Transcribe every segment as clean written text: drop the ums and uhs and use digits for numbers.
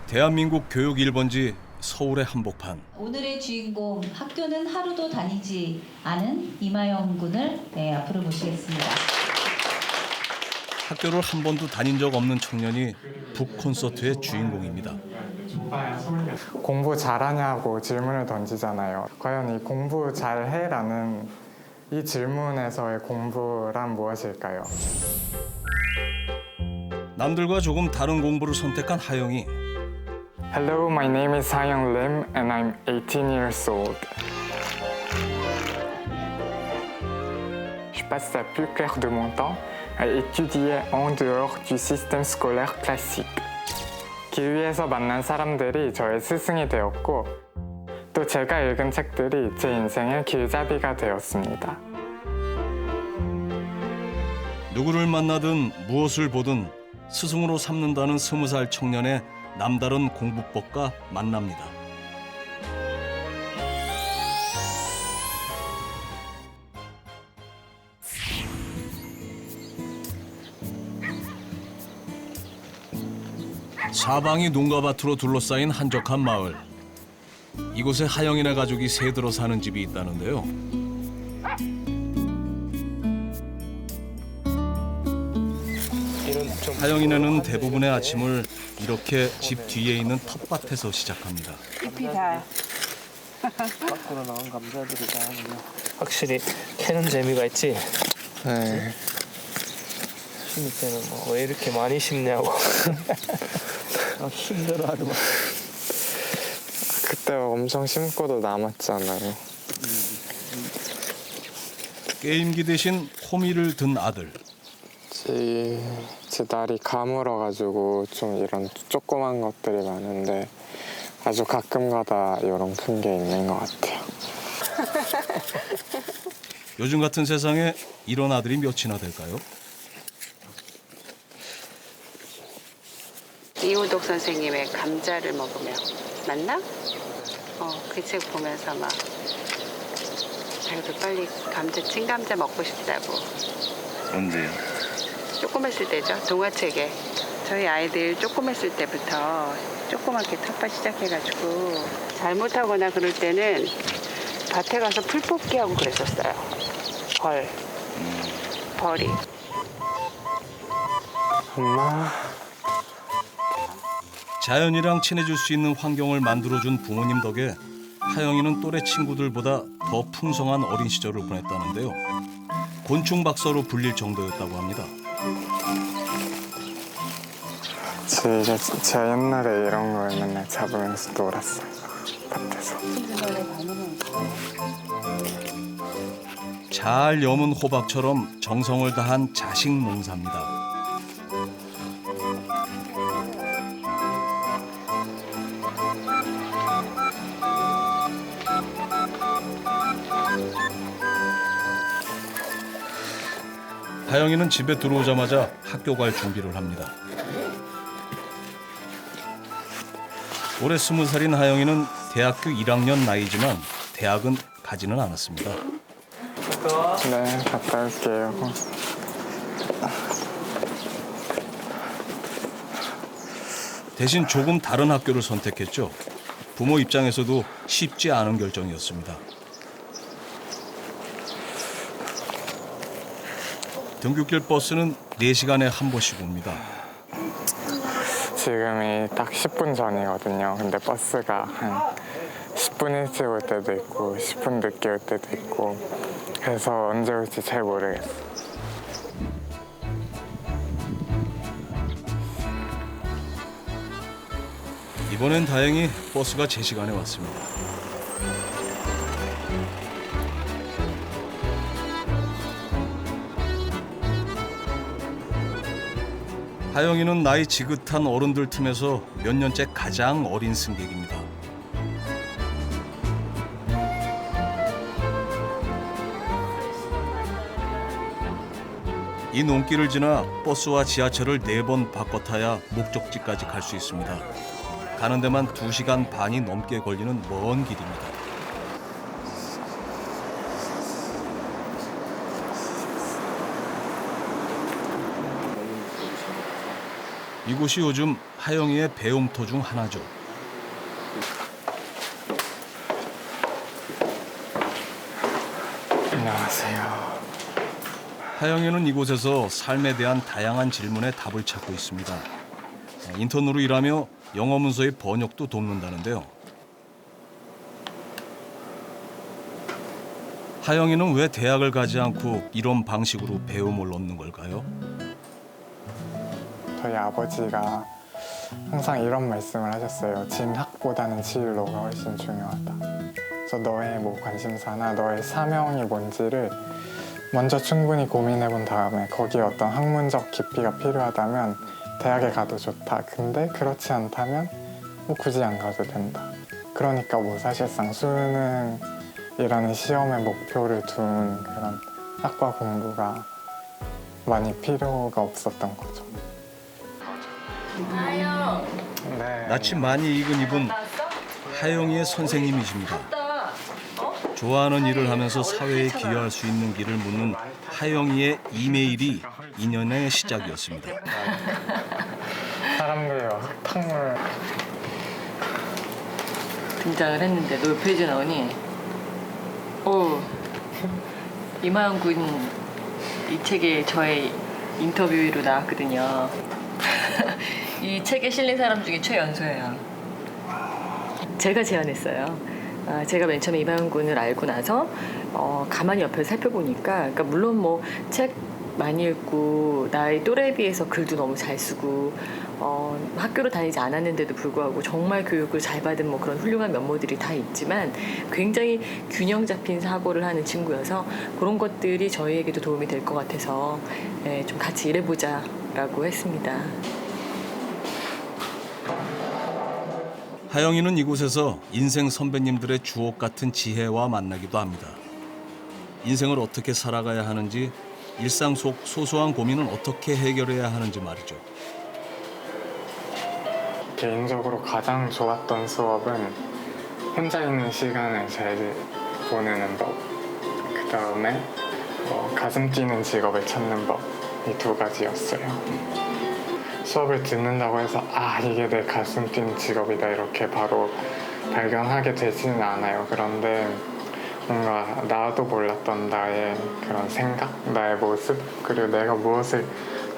대한민국 교육 1번지 서울의 한복판. 오늘의 주인공 학교는 하루도 다니지 않은 이마영 군을 앞으로 모시겠습니다. 학교를 한 번도 다닌 적 없는 청년이 북 콘서트의 주인공입니다. 공부 잘하냐고 질문을 던지잖아요. 과연 이 공부 잘해라는 이 질문에서의 공부란 무엇일까요? 남들과 조금 다른 공부를 선택한 하영이. Hello, my name is Hayoung Lim and I'm 18 years old. Je passe la plus claire de mon temps à étudier en dehors du système scolaire classique. 길 위에서 만난 사람들이 저의 스승이 되었고 또 제가 읽은 책들이 제 인생의 길잡이가 되었습니다. 누구를 만나든 무엇을 보든 스승으로 삼는다는 20살 청년의 남다른 공부법과 만납니다. 사방이 농가 밭으로 둘러싸인 한적한 마을. 이곳에 하영이네 가족이 새들어 사는 집이 있다는데요. 하영이네는 대부분의 아침을 이렇게 집 뒤에 있는 텃밭에서 시작합니다. 잎이 다 밖으로 나온 감자들이 다 그냥 확실히 캐는 재미가 있지. 네. 심을 때는 뭐 왜 이렇게 많이 심냐고. 힘들어하더만. 그때 엄청 심고도 남았잖아요. 게임기 대신 호미를 든 아들. 제 날이 가물어가지고 좀 이런 조그만 것들이 많은데 아주 가끔가다 이런 큰 게 있는 것 같아요. 요즘 같은 세상에 이런 아들이 몇이나 될까요? 이호독 선생님의 감자를 먹으며 맞나? 그 책 보면서 막 자기도 빨리 감자 찐감자 먹고 싶다고. 언제요? 조그맸을 때죠. 동화책에 저희 아이들 조그맸을 때부터 조그맣게 텃밭 시작해가지고 잘못하거나 그럴 때는 밭에 가서 풀 뽑기 하고 그랬었어요. 벌이. 엄마, 자연이랑 친해질 수 있는 환경을 만들어준 부모님 덕에 하영이는 또래 친구들보다 더 풍성한 어린 시절을 보냈다는데요. 곤충 박사로 불릴 정도였다고 합니다. 제가 옛날에 이런 걸 맨날 잡으면서 놀았어요. 밭에서. 잘 여문 호박처럼 정성을 다한 자식 농사입니다. 하영이는 집에 들어오자마자 학교 갈 준비를 합니다. 올해 20살인 하영이는 대학교 1학년 나이지만 대학은 가지는 않았습니다. 네, 갔다 올게요. 대신 조금 다른 학교를 선택했죠. 부모 입장에서도 쉽지 않은 결정이었습니다. 등굣길 버스는 4시간에 한 번씩 옵니다. 지금이 딱 10분 전이거든요. 근데 버스가 한 10분 일찍 올 때도 있고 10분 늦게 올 때도 있고 그래서 언제 올지 잘 모르겠어요. 이번엔 다행히 버스가 제 시간에 왔습니다. 하영이는 나이 지긋한 어른들 틈에서 몇 년째 가장 어린 승객입니다. 이 논길을 지나 버스와 지하철을 4번 바꿔 타야 목적지까지 갈 수 있습니다. 가는 데만 2시간 반이 넘게 걸리는 먼 길입니다. 이곳이 요즘 하영이의 배움터 중 하나죠. 안녕하세요. 하영이는 이곳에서 삶에 대한 다양한 질문에 답을 찾고 있습니다. 인턴으로 일하며 영어 문서의 번역도 돕는다는데요. 하영이는 왜 대학을 가지 않고 이런 방식으로 배움을 얻는 걸까요? 저희 아버지가 항상 이런 말씀을 하셨어요. 진학보다는 진로가 훨씬 중요하다. 그래서 너의 뭐 관심사나 너의 사명이 뭔지를 먼저 충분히 고민해 본 다음에 거기에 어떤 학문적 깊이가 필요하다면 대학에 가도 좋다. 근데 그렇지 않다면 뭐 굳이 안 가도 된다. 그러니까 뭐 사실상 수능이라는 시험의 목표를 둔 그런 학과 공부가 많이 필요가 없었던 거죠. 네. 낯이 많이 익은 이분 하영이의 선생님이십니다. 좋아하는 일을 하면서 사회에 기여할 수 있는 길을 묻는 하영이의 이메일이 인연의 시작이었습니다. 사람들이 와서 탕물 등장을 했는데 너 몇 페이지 나오니? 이마영 군 이 책에 저의 인터뷰로 나왔거든요. 이 책에 실린 사람 중에 최연소예요. 제가 제안했어요. 제가 맨 처음에 이마영 군을 알고 나서 가만히 옆에서 살펴보니까 그러니까 물론 뭐 책 많이 읽고 나의 또래에 비해서 글도 너무 잘 쓰고 학교를 다니지 않았는데도 불구하고 정말 교육을 잘 받은 뭐 그런 훌륭한 면모들이 다 있지만 굉장히 균형 잡힌 사고를 하는 친구여서 그런 것들이 저희에게도 도움이 될 것 같아서 좀 같이 일해보자라고 했습니다. 하영이는 이곳에서 인생 선배님들의 주옥 같은 지혜와 만나기도 합니다. 인생을 어떻게 살아가야 하는지, 일상 속 소소한 고민은 어떻게 해결해야 하는지 말이죠. 개인적으로 가장 좋았던 수업은 혼자 있는 시간을 잘 보내는 법, 그 다음에 가슴 뛰는 직업을 찾는 법, 이 두 가지였어요. 수업을 듣는다고 해서 이게 내 가슴 뛰는 직업이다 이렇게 바로 발견하게 되지는 않아요. 그런데 뭔가 나도 몰랐던 나의 그런 생각, 나의 모습, 그리고 내가 무엇을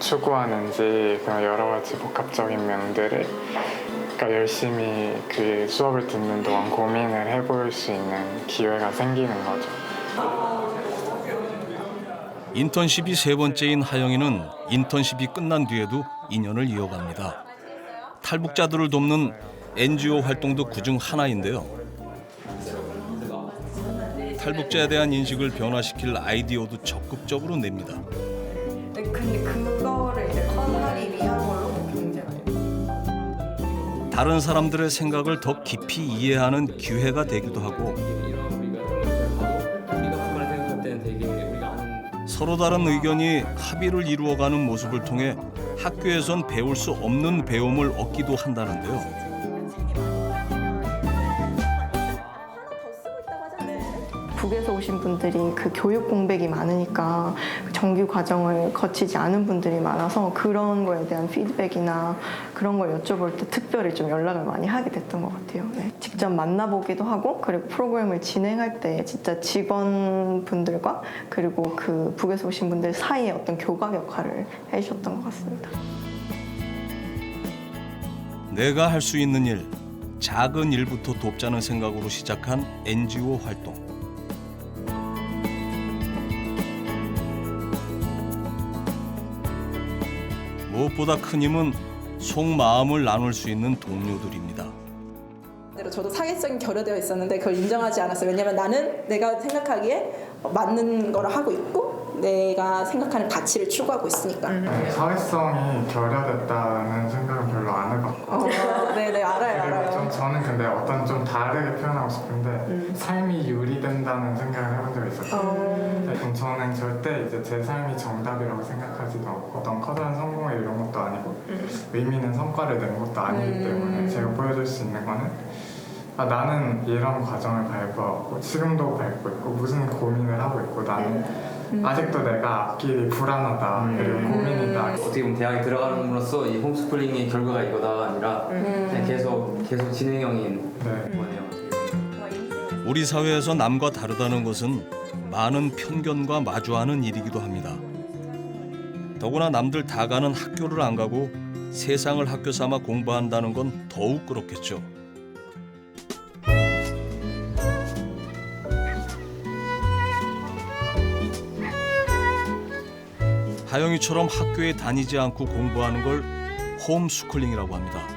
추구하는지 그런 여러 가지 복합적인 면들을 그러니까 열심히 그 수업을 듣는 동안 고민을 해볼 수 있는 기회가 생기는 거죠. 인턴십이 세 번째인 하영이는 인턴십이 끝난 뒤에도 인연을 이어갑니다. 탈북자들을 돕는 NGO 활동도 그중 하나인데요. 탈북자에 대한 인식을 변화시킬 아이디어도 적극적으로 냅니다. 근데 그거를 이제 커버하기 위한 걸로 굉장히 다른 사람들의 생각을 더 깊이 이해하는 기회가 되기도 하고 서로 다른 의견이 합의를 이루어가는 모습을 통해 학교에선 배울 수 없는 배움을 얻기도 한다는데요. 북에서 오신 분들이 그 교육 공백이 많으니까 정규 과정을 거치지 않은 분들이 많아서 그런 거에 대한 피드백이나 그런 걸 여쭤볼 때 특별히 좀 연락을 많이 하게 됐던 것 같아요. 네. 직접 만나보기도 하고 그리고 프로그램을 진행할 때 진짜 직원분들과 그리고 그 북에서 오신 분들 사이에 어떤 교각 역할을 해주셨던 것 같습니다. 내가 할 수 있는 일, 작은 일부터 돕자는 생각으로 시작한 NGO 활동. 무엇보다 큰 힘은 속마음을 나눌 수 있는 동료들입니다. 저도 사회성이 결여되어 있었는데 그걸 인정하지 않았어요. 왜냐면 나는 내가 생각하기에 맞는 거를 하고 있고 내가 생각하는 가치를 추구하고 있으니까. 사회성이 결여됐다는 생각은 별로 안 해봤고 네네 알아요. 좀 저는 근데 어떤 좀 다르게 표현하고 싶은데 삶이 유리된다는 생각을 해본 적이 있었어요. 그럼 저는 절대 이제 제 삶이 정답이라고 생각하지도 않고 어떤 커다란 성공을 이룬 것도 아니고 의미 있는 성과를 낸 것도 아니기 때문에 제가 보여줄 수 있는 거는 나는 이런 과정을 밟아왔고 지금도 밟고 있고 무슨 고민을 하고 있고 나는 아직도 내가 앞길이 불안하다 그리고 고민이다. 어떻게 보면 대학에 들어가는으로써 이 홈스쿨링의 결과가 이거다가 아니라 그냥 계속 진행형인 거네요. 우리 사회에서 남과 다르다는 것은 많은 편견과 마주하는 일이기도 합니다. 더구나 남들 다 가는 학교를 안 가고 세상을 학교 삼아 공부한다는 건 더욱 그렇겠죠. 하영이처럼 학교에 다니지 않고 공부하는 걸 홈스쿨링이라고 합니다.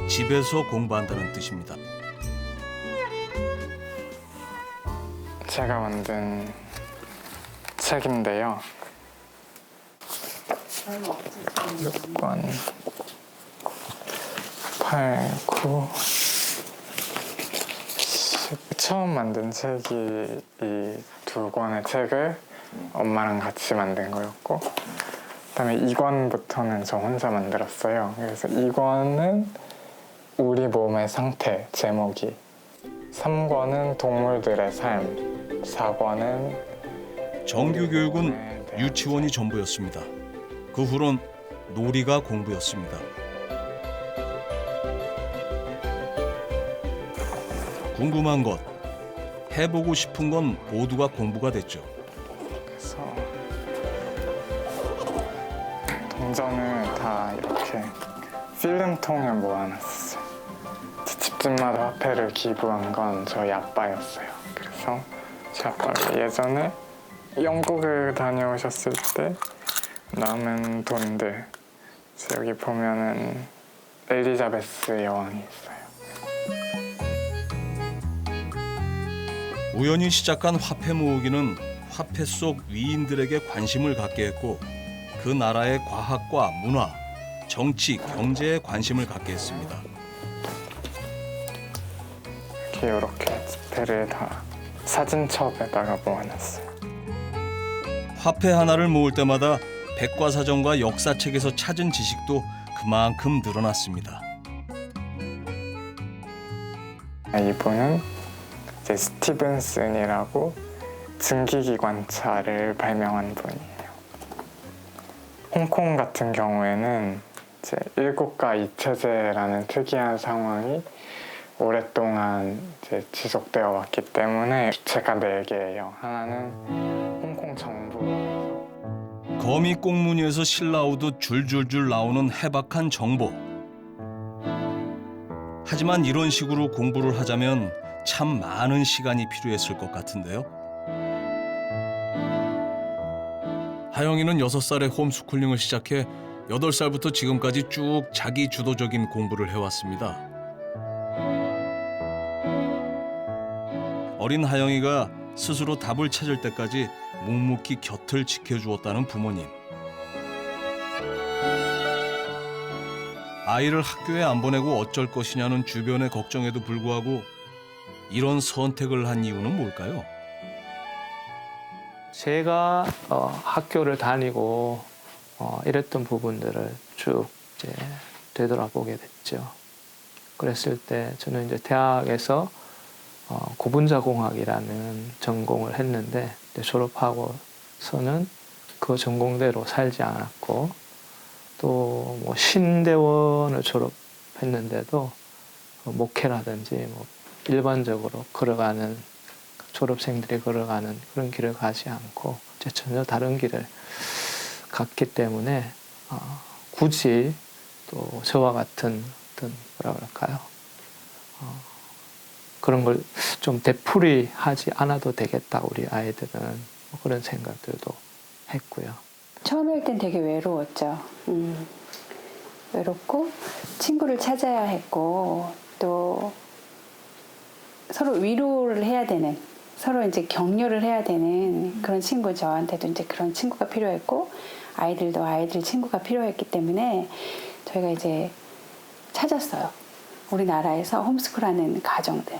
집에서 공부한다는 뜻입니다. 제가 만든 책인데요. 6권, 8, 9, 10. 처음 만든 책이 이 2권의 책을 엄마랑 같이 만든 거였고, 그다음에 2권부터는 저 혼자 만들었어요. 그래서 2권은 우리 몸의 상태 제목이, 3권은 동물들의 삶, 4권은 정규 교육은 유치원이 전부였습니다. 그 후론 놀이가 공부였습니다. 궁금한 것, 해보고 싶은 건 모두가 공부가 됐죠. 그래서 동전을 다 이렇게 필름통에 모아놨어요. 집집마다 화폐를 기부한 건 저희 아빠였어요. 그래서 제 아빠가 예전에 영국을 다녀오셨을 때 남은 돈들, 여기 보면은 엘리자베스 여왕이 있어요. 우연히 시작한 화폐 모으기는 화폐 속 위인들에게 관심을 갖게 했고 그 나라의 과학과 문화, 정치, 경제에 관심을 갖게 했습니다. 이렇게 지폐를 다 사진첩에다가 모아놨어요. 화폐 하나를 모을 때마다 백과사전과 역사책에서 찾은 지식도 그만큼 늘어났습니다. 이분은 이제 스티븐슨이라고 증기기관차를 발명한 분이에요. 홍콩 같은 경우에는 이제 일국가 이체제라는 특이한 상황이 오랫동안 이제 지속되어 왔기 때문에 주체가 4개예요. 하나는 홍콩 정부. 거미 꽁무니에서 실 나오듯 줄줄줄 나오는 해박한 정보. 하지만 이런 식으로 공부를 하자면 참 많은 시간이 필요했을 것 같은데요. 하영이는 6살에 홈스쿨링을 시작해 8살부터 지금까지 쭉 자기 주도적인 공부를 해왔습니다. 어린 하영이가 스스로 답을 찾을 때까지 묵묵히 곁을 지켜주었다는 부모님. 아이를 학교에 안 보내고 어쩔 것이냐는 주변의 걱정에도 불구하고 이런 선택을 한 이유는 뭘까요? 제가 학교를 다니고 이랬던 부분들을 쭉 이제 되돌아보게 됐죠. 그랬을 때 저는 이제 대학에서 고분자공학이라는 전공을 했는데 졸업하고서는 그 전공대로 살지 않았고 또 뭐 신대원을 졸업했는데도 목회라든지 뭐 일반적으로 걸어가는 졸업생들이 걸어가는 그런 길을 가지 않고 이제 전혀 다른 길을 갔기 때문에 굳이 또 저와 같은 어떤 뭐라 그럴까요? 그런 걸 좀 되풀이하지 않아도 되겠다 우리 아이들은 뭐 그런 생각들도 했고요. 처음에 할 땐 되게 외로웠죠. 외롭고 친구를 찾아야 했고 또 서로 위로를 해야 되는 서로 이제 격려를 해야 되는 그런 친구 저한테도 이제 그런 친구가 필요했고 아이들도 아이들 친구가 필요했기 때문에 저희가 이제 찾았어요. 우리나라에서 홈스쿨하는 가정들.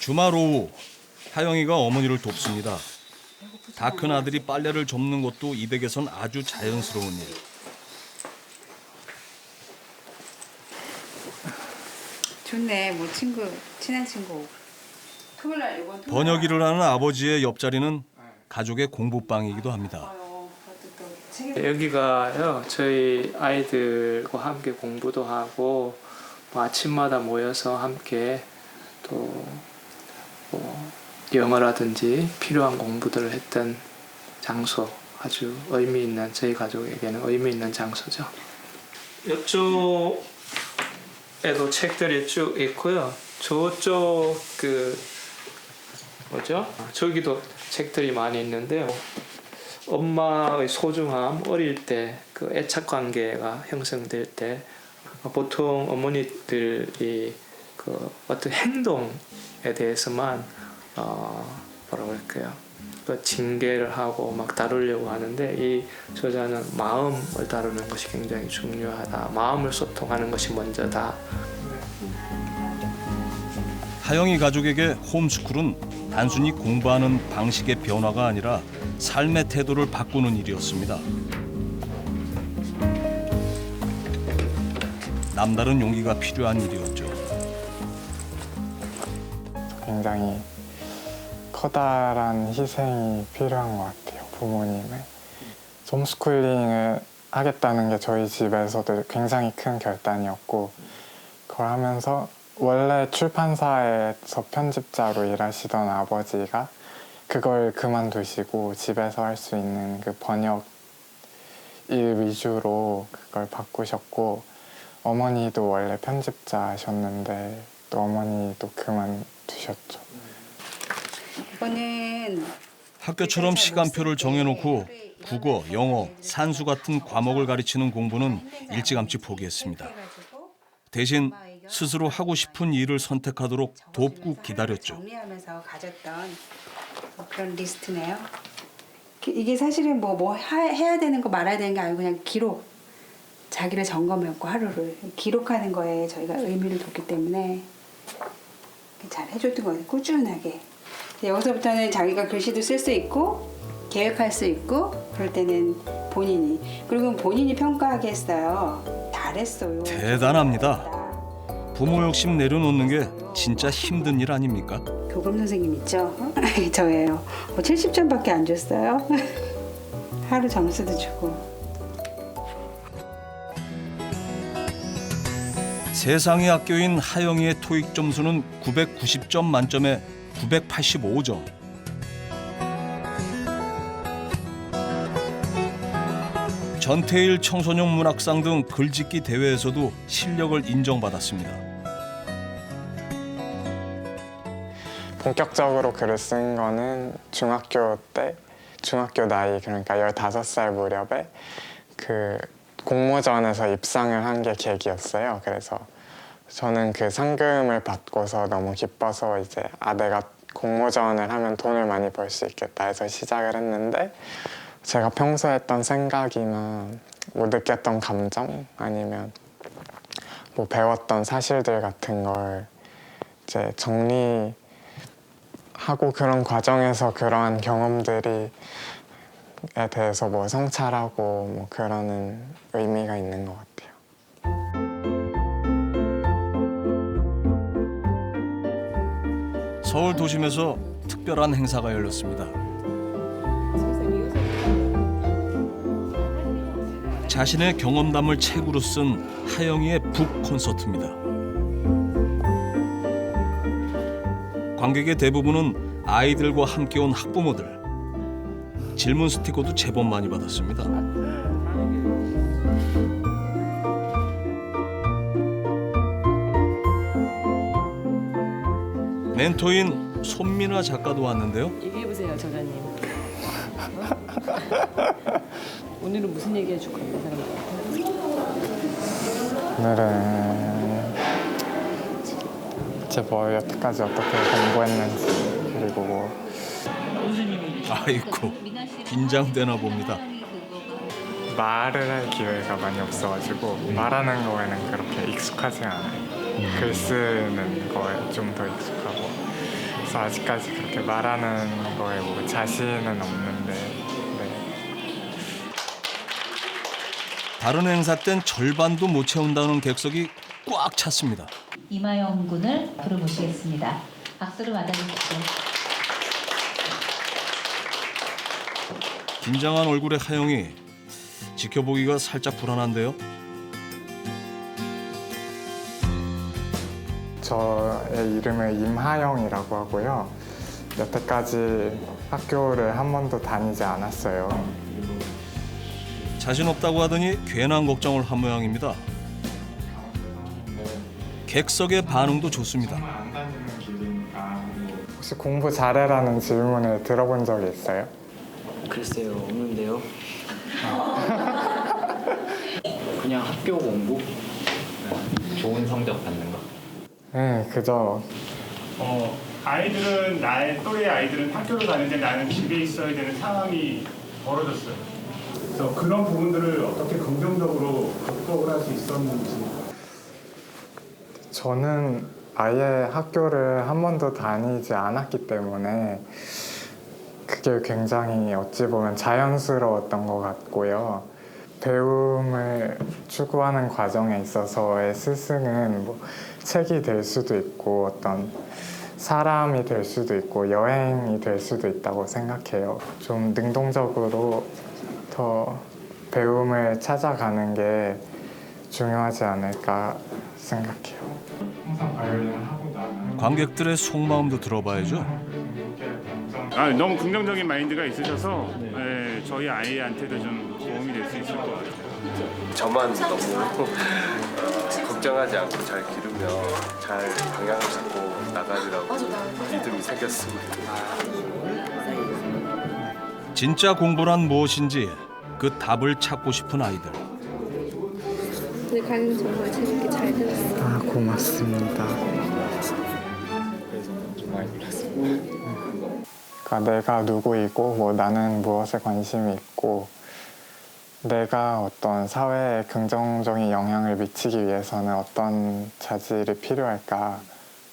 주말 오후 하영이가 어머니를 돕습니다. 다 큰 아들이 빨래를 접는 것도 이 댁에선 아주 자연스러운 일. 좋네. 뭐 친한 친구 오고. 번역 일을 하는 아버지의 옆자리는 가족의 공부방이기도 합니다. 여기가요, 저희 아이들과 함께 공부도 하고 뭐 아침마다 모여서 함께 또 뭐 영어라든지 필요한 공부들을 했던 장소, 아주 의미 있는, 저희 가족에게는 의미 있는 장소죠. 이쪽에도 책들이 쭉 있고요. 저쪽 저기도 책들이 많이 있는데요. 엄마의 소중함, 어릴 때 그 애착 관계가 형성될 때 보통 어머니들이 그 어떤 행동에 대해서만 뭐라고 할까요? 그 징계를 하고 막 다루려고 하는데 이 저자는 마음을 다루는 것이 굉장히 중요하다. 마음을 소통하는 것이 먼저다. 하영이 가족에게 홈스쿨은 단순히 공부하는 방식의 변화가 아니라 삶의 태도를 바꾸는 일이었습니다. 남다른 용기가 필요한 일이었죠. 굉장히 커다란 희생이 필요한 것 같아요, 부모님의. 홈스쿨링을 하겠다는 게 저희 집에서도 굉장히 큰 결단이었고, 그걸 하면서 원래 출판사에서 편집자로 일하시던 아버지가 그걸 그만두시고 집에서 할 수 있는 그 번역 일 위주로 그걸 바꾸셨고, 어머니도 원래 편집자셨는데 또 어머니도 그만두셨죠. 이거는 학교처럼 시간표를 정해놓고 국어, 영어, 산수 같은 과목을 가르치는 공부는 일찌감치 포기했습니다. 대신 스스로 하고 싶은 일을 선택하도록 돕고 기다렸죠. 정리하면서 가졌던 그런 리스트네요. 이게 사실은 뭐 해야 되는 거 말아야 되는 게 아니고 그냥 기록. 자기를 점검했고 하루를 기록하는 거에 저희가 의미를 뒀기 때문에 잘 해줬던 거예요. 꾸준하게. 여기서부터는 자기가 글씨도 쓸 수 있고 계획할 수 있고 그럴 때는 본인이 그리고 본인이 평가하겠어요. 잘했어요. 대단합니다. 부모 욕심 내려놓는 게 진짜 힘든 일 아닙니까? 교감 선생님 있죠? 저예요. 70점밖에 안 줬어요. 하루 점수도 주고. 세상의 학교인 하영이의 토익 점수는 990점 만점에 985점. 전태일 청소년 문학상 등 글짓기 대회에서도 실력을 인정받았습니다. 본격적으로 글을 쓴 거는 중학교 나이, 그러니까 15살 무렵에 그 공모전에서 입상을 한 게 계기였어요. 그래서 저는 그 상금을 받고서 너무 기뻐서 이제 내가 공모전을 하면 돈을 많이 벌 수 있겠다 해서 시작을 했는데, 제가 평소에 했던 생각이나 뭐 느꼈던 감정 아니면 뭐 배웠던 사실들 같은 걸 이제 정리하고 그런 과정에서 그러한 경험들이 에 대해서 뭐 성찰하고 뭐 그러는 의미가 있는 것 같아요. 서울 도심에서 특별한 행사가 열렸습니다. 자신의 경험담을 책으로 쓴 하영이의 북 콘서트입니다. 관객의 대부분은 아이들과 함께 온 학부모들. 질문 스티커도 제법 많이 받았습니다. 멘토인 손민아 작가도 왔는데요. 얘기해보세요, 저자님. 오늘은 무슨 얘기 해줄 겁니까, 사람들한테? 오늘은 제 뭐 여태까지 어떻게 공부했는지 그리고 뭐 아이고, 긴장되나 봅니다. 말을 할 기회가 많이 없어가지고 말하는 거에는 그렇게 익숙하지 않아요. 글 쓰는 거에 좀 더 익숙하고, 그래서 아직까지 그렇게 말하는 거에 뭐 자신은 없는데. 네. 다른 행사 땐 절반도 못 채운다는 객석이 꽉 찼습니다. 이마영 군을 부르모시겠습니다. 박수를 맞아주십시오. 긴장한 얼굴의 하영이 지켜보기가 살짝 불안한데요. 저의 이름은 임하영이라고 하고요. 여태까지 학교를 한 번도 다니지 않았어요. 자신 없다고 하더니 괜한 걱정을 한 모양입니다. 객석의 반응도 좋습니다. 혹시 공부 잘해라는 질문을 들어본 적이 있어요? 글쎄요, 없는데요. 그냥 학교 공부, 좋은 성적 받는 거. 네, 그저 아이들은 나의 또래 아이들은 학교를 가는데 나는 집에 있어야 되는 상황이 벌어졌어요. 그래서 그런 부분들을 어떻게 긍정적으로 극복을 할 수 있었는지. 저는 아예 학교를 한 번도 다니지 않았기 때문에 그게 굉장히 어찌 보면 자연스러웠던 것 같고요. 배움을 추구하는 과정에 있어서의 스승은 뭐 책이 될 수도 있고 어떤 사람이 될 수도 있고 여행이 될 수도 있다고 생각해요. 좀 능동적으로 더 배움을 찾아가는 게 중요하지 않을까 생각해요. 항상 바이올린을 하고 나면 관객들의 속마음도 들어봐야죠. 너무 긍정적인 마인드가 있으셔서 네, 저희 아이한테도 좀 도움이 될 수 있을 것 같아요. 저만 너무 걱정하지 않고 잘 기르면 잘 방향을 잡고 나가리라고 믿음이 생겼습니다. 진짜 공부란 무엇인지 그 답을 찾고 싶은 아이들. 오늘 강의 정말 재밌게 잘 들었어요. 아, 고맙습니다. 그러니까 내가 누구이고 뭐 나는 무엇에 관심이 있고 내가 어떤 사회에 긍정적인 영향을 미치기 위해서는 어떤 자질이 필요할까,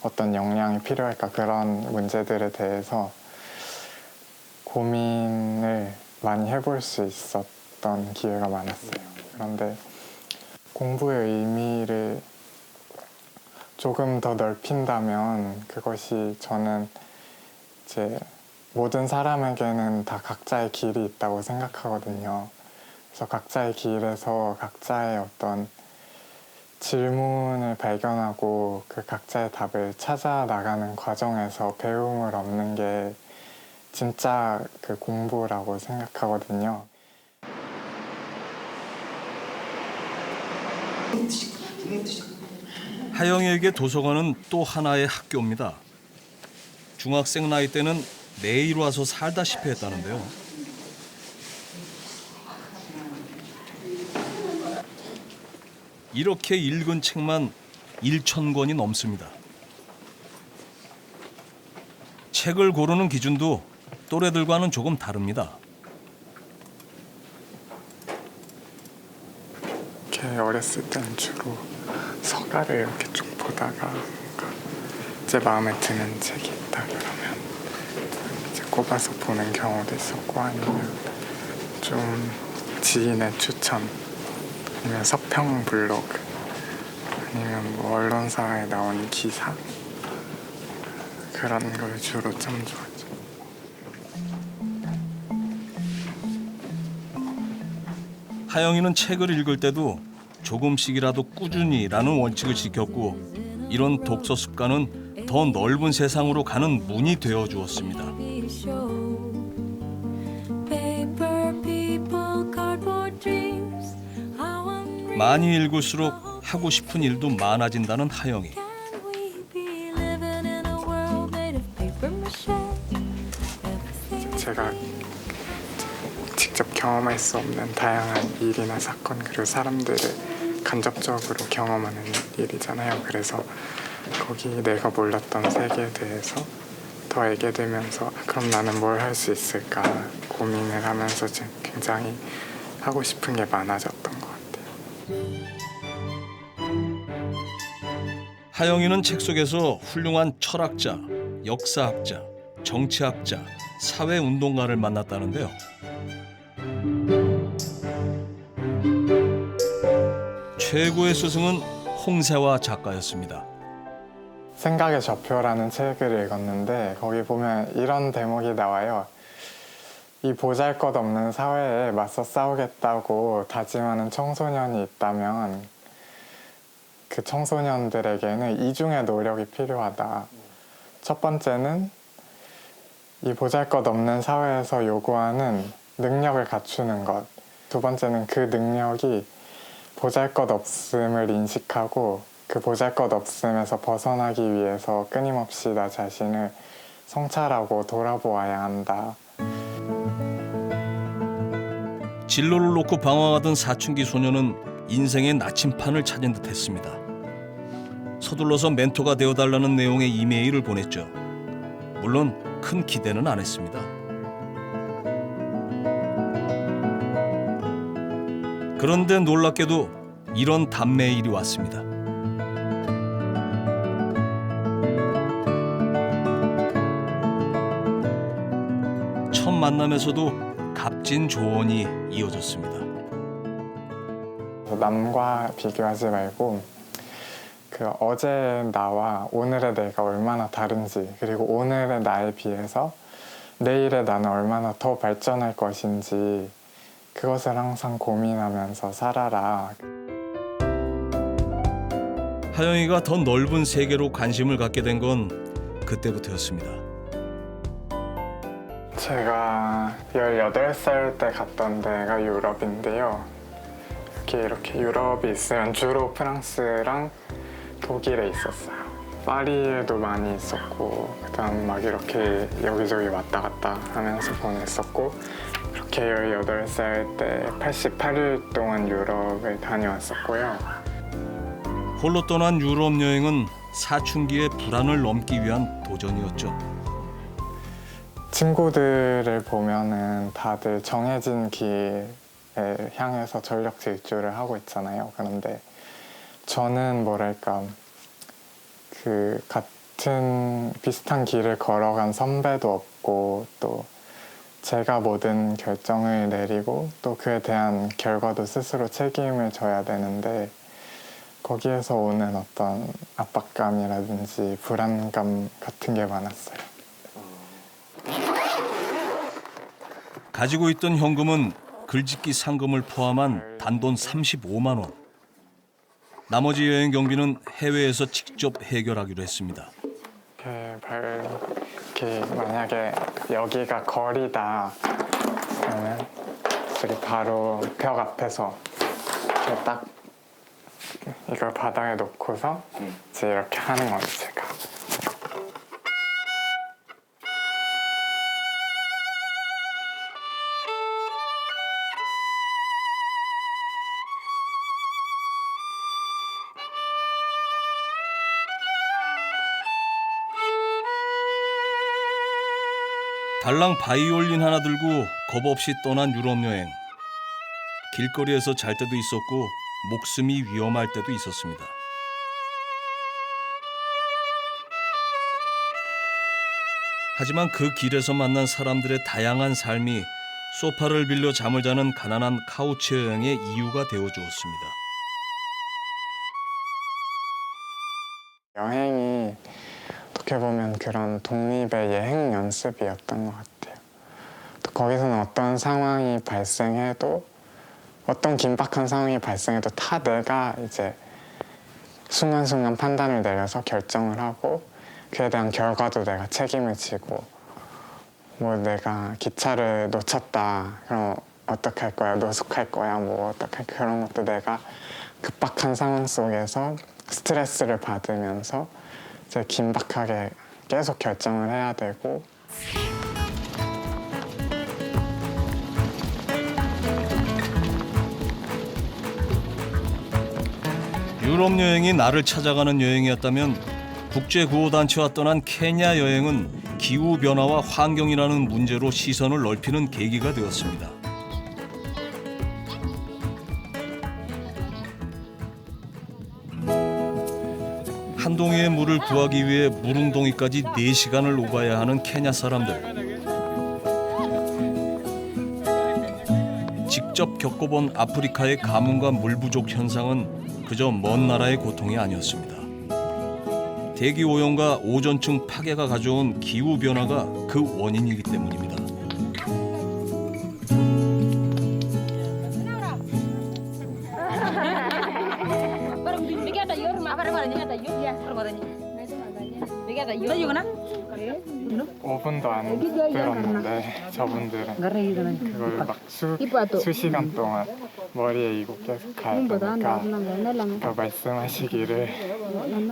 어떤 역량이 필요할까 그런 문제들에 대해서 고민을 많이 해볼 수 있었던 기회가 많았어요. 그런데 공부의 의미를 조금 더 넓힌다면 그것이 저는 이제 모든 사람에게는 다 각자의 길이 있다고 생각하거든요. 그래서 각자의 길에서 각자의 어떤 질문을 발견하고 그 각자의 답을 찾아 나가는 과정에서 배움을 얻는 게 진짜 그 공부라고 생각하거든요. 하영이에게 도서관은 또 하나의 학교입니다. 중학생 나이 때는 매일 와서 살다시피 했다는데요. 이렇게 읽은 책만 1,000권이 넘습니다. 책을 고르는 기준도 또래들과는 조금 다릅니다. 이렇게 어렸을 때는 주로 서가를 이렇게 쭉 보다가 제 마음에 드는 책이 있다 그러면 이제 꼽아서 보는 경우도 있었고 아니면 좀 지인의 추천 아니면 서평 블로그 아니면 뭐 언론사에 나온 기사 그런 걸 주로 참조하죠. 하영이는 책을 읽을 때도 조금씩이라도 꾸준히라는 원칙을 지켰고 이런 독서 습관은 더 넓은 세상으로 가는 문이 되어 주었습니다. 많이 읽을수록 하고 싶은 일도 많아진다는 하영이. 제가 직접 경험할 수 없는 다양한 일이나 사건 그리고 사람들을 간접적으로 경험하는 일이잖아요. 그래서 거기 내가 몰랐던 세계에 대해서 더 알게 되면서 그럼 나는 뭘 할 수 있을까 고민을 하면서 굉장히 하고 싶은 게 많아졌던 것 같아요. 하영이는 책 속에서 훌륭한 철학자, 역사학자, 정치학자, 사회운동가를 만났다는데요. 최고의 스승은 홍세화 작가였습니다. 생각의 저표라는 책을 읽었는데 거기 보면 이런 대목이 나와요. 이 보잘것없는 사회에 맞서 싸우겠다고 다짐하는 청소년이 있다면 그 청소년들에게는 이중의 노력이 필요하다. 첫 번째는 이 보잘것없는 사회에서 요구하는 능력을 갖추는 것. 두 번째는 그 능력이 보잘것없음을 인식하고 그 보잘것없음에서 벗어나기 위해서 끊임없이 나 자신을 성찰하고 돌아보아야 한다. 진로를 놓고 방황하던 사춘기 소녀는 인생의 나침판을 찾은 듯했습니다. 서둘러서 멘토가 되어달라는 내용의 이메일을 보냈죠. 물론 큰 기대는 안 했습니다. 그런데 놀랍게도 이런 답메일이 왔습니다. 첫 만남에서도 값진 조언이 이어졌습니다. 남과 비교하지 말고 그 어제의 나와 오늘의 내가 얼마나 다른지, 그리고 오늘의 나에 비해서 내일의 나는 얼마나 더 발전할 것인지 그것을 항상 고민하면서 살아라. 하영이가 더 넓은 세계로 관심을 갖게 된 건 그때부터였습니다. 제가 18살 때 갔던 데가 유럽인데요. 이렇게 유럽이 있으면 주로 프랑스랑 독일에 있었어요. 파리에도 많이 있었고, 그다음 막 이렇게 여기저기 왔다 갔다 하면서 보냈었고, 이렇게 18살 때 88일 동안 유럽을 다녀왔었고요. 홀로 떠난 유럽 여행은 사춘기의 불안을 넘기 위한 도전이었죠. 친구들을 보면은 다들 정해진 길에 향해서 전력 질주를 하고 있잖아요. 그런데 저는 뭐랄까, 그 같은 비슷한 길을 걸어간 선배도 없고, 또 제가 모든 결정을 내리고 또 그에 대한 결과도 스스로 책임을 져야 되는데, 거기에서 오는 어떤 압박감이라든지 불안감 같은 게 많았어요. 가지고 있던 현금은 글짓기 상금을 포함한 단돈 35만 원. 나머지 여행 경비는 해외에서 직접 해결하기로 했습니다. 이렇게 만약에 여기가 거리다 그러면 저기 바로 벽 앞에서 이렇게 딱 이걸 바닥에 놓고서 이제 이렇게 하는 거죠, 제가. 달랑 바이올린 하나 들고 겁 없이 떠난 유럽 여행. 길거리에서 잘 때도 있었고 목숨이 위험할 때도 있었습니다. 하지만 그 길에서 만난 사람들의 다양한 삶이 소파를 빌려 잠을 자는 가난한 카우치 여행의 이유가 되어주었습니다. 여행이 어떻게 보면 그런 독립의 예행 연습이었던 것 같아요. 또 거기서는 어떤 상황이 발생해도, 어떤 긴박한 상황이 발생해도 다 내가 이제 순간순간 판단을 내려서 결정을 하고, 그에 대한 결과도 내가 책임을 지고, 뭐 내가 기차를 놓쳤다, 그럼 어떡할 거야, 노숙할 거야, 뭐 어떡할 거야, 그런 것도 내가 급박한 상황 속에서 스트레스를 받으면서 이제 긴박하게 계속 결정을 해야 되고. 유럽 여행이 나를 찾아가는 여행이었다면 국제구호단체와 떠난 케냐 여행은 기후변화와 환경이라는 문제로 시선을 넓히는 계기가 되었습니다. 한 동이의 물을 구하기 위해 물웅덩이까지 4시간을 오가야 하는 케냐 사람들. 직접 겪어본 아프리카의 가뭄과 물 부족 현상은 그저 먼 나라의 고통이 아니었습니다. 대기 오염과 오존층 파괴가 가져온 기후 변화가 그 원인이기 때문입니다. 오 5분도 안 들었는데 저분들은 그걸 막 수시간 동안 머리에 이고 계속 가야 되니까 그 말씀하시기를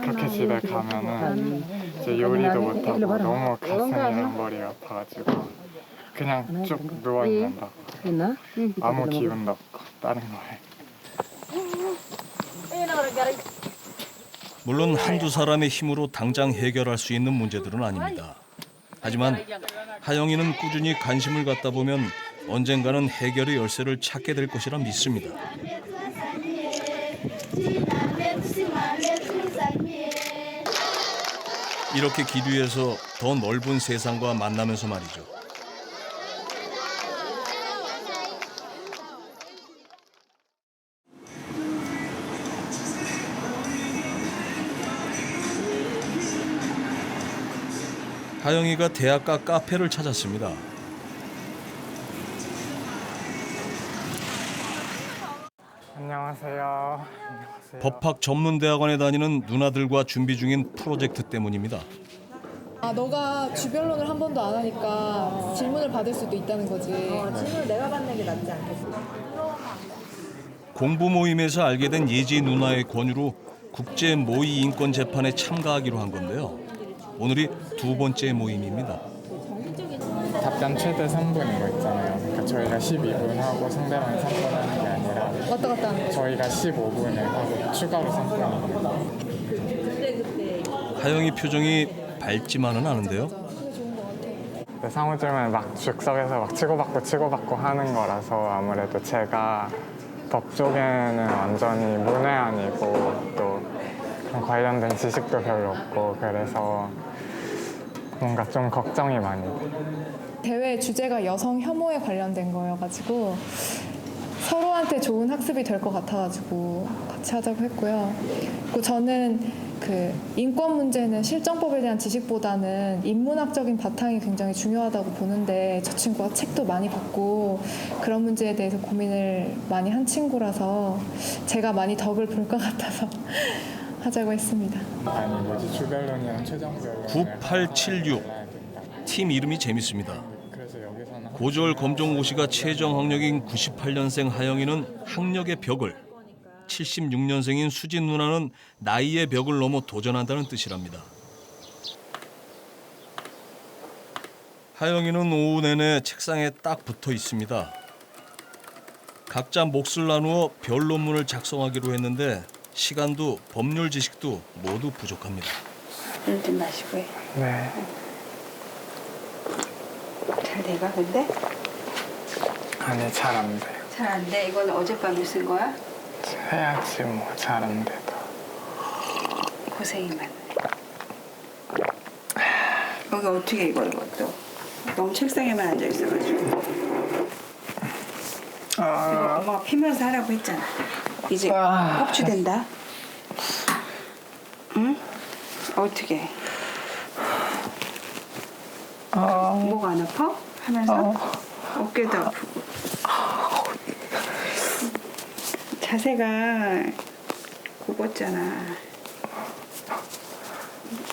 그렇게 집에 가면은 이제 요리도 못하고 너무 가슴이랑 머리가 아파가지고 그냥 쭉 누워있는다고 아무 기운도 없고 다른 거에 물론 한두 사람의 힘으로 당장 해결할 수 있는 문제들은 아닙니다. 하지만 하영이는 꾸준히 관심을 갖다 보면 언젠가는 해결의 열쇠를 찾게 될 것이라 믿습니다. 이렇게 길 위에서 더 넓은 세상과 만나면서 말이죠. 하영이가 대학가 카페를 찾았습니다. 안녕하세요. 법학 전문대학원에 다니는 누나들과 준비 중인 프로젝트 때문입니다. 아, 너가 주변론을 한 번도 안 하니까 질문을 받을 수도 있다는 거지. 질문을 내가 받는 게 낫지 않겠어? 공부 모임에서 알게 된 예지 누나의 권유로 국제 모의 인권 재판에 참가하기로 한 건데요. 오늘이 두 번째 모임입니다. 답변 최대 3분 이거 있잖아요. 그러니까 저희가 12분 하고 상대방이 3분 하는 게 아니라 왔다 갔다 하는 거지. 저희가 15분을 하고 추가로 3분입니다. 하영이 표정이 밝지만은 않은데요. 상호질문 막 즉석에서 막 치고받고 하는 거라서 아무래도 제가 법 쪽에는 완전히 문외한이고 또 그런 관련된 지식도 별로 없고 그래서 뭔가 좀 걱정이 많이 돼요. 대회 주제가 여성 혐오에 관련된 거여가지고 서로한테 좋은 학습이 될 것 같아가지고 같이 하자고 했고요. 그리고 저는 그 인권 문제는 실정법에 대한 지식보다는 인문학적인 바탕이 굉장히 중요하다고 보는데 저 친구가 책도 많이 봤고 그런 문제에 대해서 고민을 많이 한 친구라서 제가 많이 덕을 볼 것 같아서 하자고 했습니다. 아니 뭐지 주변론이랑 최종변론 9876 팀 이름이 재밌습니다. 고졸 검정고시가 최저 학력인 98년생 하영이는 학력의 벽을, 76년생인 수진 누나는 나이의 벽을 넘어 도전한다는 뜻이랍니다. 하영이는 오후 내내 책상에 딱 붙어 있습니다. 각자 몫을 나누어 변론문을 작성하기로 했는데 시간도 법률 지식도 모두 부족합니다. 물 좀 마시고 해. 네. 잘 돼가 근데? 아니 잘 안 돼요. 잘 안 돼. 이건 어젯밤에 쓴 거야? 해야지 뭐 잘 안 돼도. 고생이 많네. 여기 어떻게 이것도 너무 책상에만 앉아 있어가지고. 이거 엄마가 피면서 하라고 했잖아. 이제 흡수된다. 응? 어떻게? 목 안 아파? 하면서 어깨도 아프고. 자세가 굽었잖아.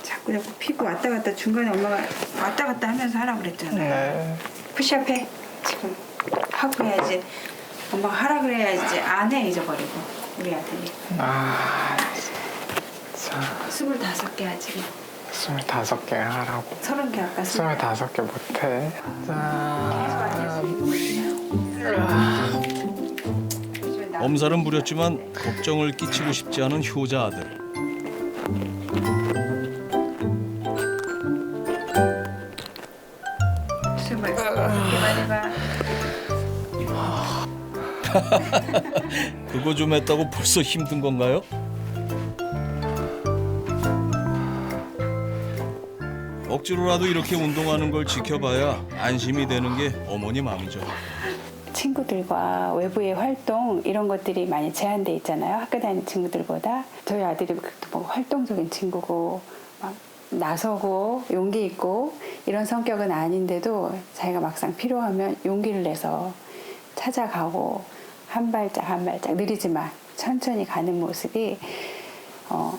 자꾸 피고 왔다 갔다 중간에 엄마가 왔다 갔다 하면서 하라고 그랬잖아. 네. 푸시업 해. 지금 하고 해야지. 엄마가 하라 그래야지 안 해 잊어버리고 우리 아들이. 아, 자. 25개 하지. 25개 하라고. 30개 아까 25개 못해. 엄살은 부렸지만 걱정을 끼치고 싶지 않은 효자 아들. 그거 좀 했다고 벌써 힘든 건가요? 억지로라도 이렇게 운동하는 걸 지켜봐야 안심이 되는 게 어머니 마음이죠. 친구들과 외부의 활동 이런 것들이 많이 제한돼 있잖아요. 학교 다니는 친구들보다 저희 아들이 뭐 활동적인 친구고 막 나서고 용기 있고 이런 성격은 아닌데도 자기가 막상 필요하면 용기를 내서 찾아가고 한 발짝 한 발짝 느리지만 천천히 가는 모습이